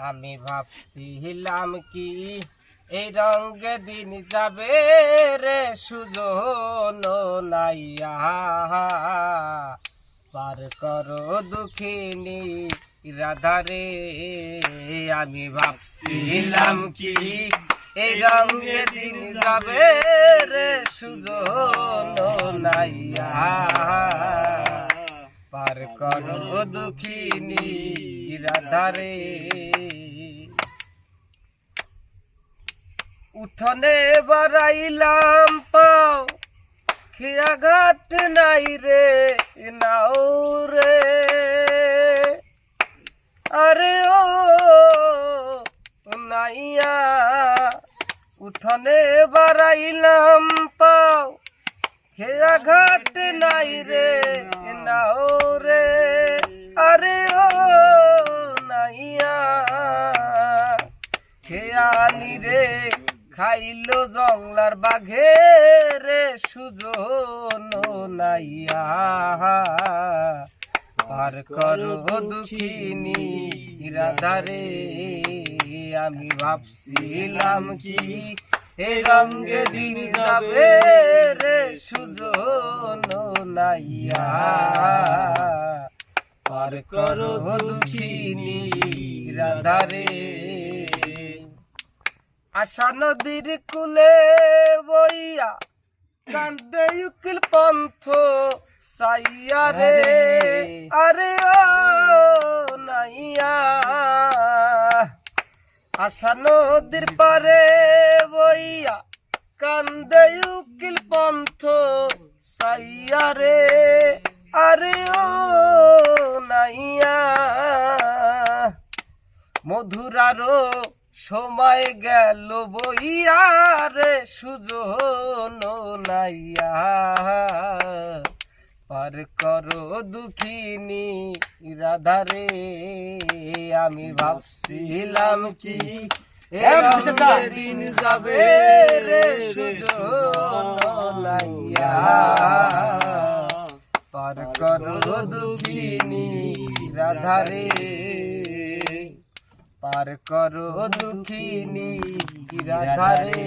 আমি ভাবছিলাম কি এই রঙে দিন যাবে রে সুজন নাইয়া পার করো দুঃখিনী রাধারে। আমি ভাবছিলাম কি এই রঙে দিন যাবে রে সুজন নাইয়া পার করো দুঃখিনী রাধারে। উঠোনে বাড়াইলাম পাও খেয়া ঘাট নাই রে নাও রে। আরে ও নাইয়া উঠোনে বাড়াইলাম পাও খেয়া ঘাট নাই রে নাও রে। আরে ও নাইয়া খেয়ালি রে খাইলো জংলার বাঘে রে সুজন নাইয়া পার করো দুঃখিনী রাধারে। আমি ভাবছিলাম কি এ রঙে দিন যাবে রে সুজন নাইয়া পার করো দুঃখিনী রাধারে। আশা নদীর কুলে বইয়া কান্দে উকিল পন্থ সাইয়া রে। আরে ও নাইয়া আশা নদীর পারে বইয়া কান্দে উকিল পন্থ সাইয়া রে। আরে ও নাইয়া মধুরারো সময় গেল বইয়া রে সুজন নাইয়া পার করো দুঃখিনী রাধারে। আমি ভাবছিলাম কি দিন যাবে রে সুজন নাইয়া পার করো দুঃখিনী রাধারে। পার করো দুঃখিনী রাধারে।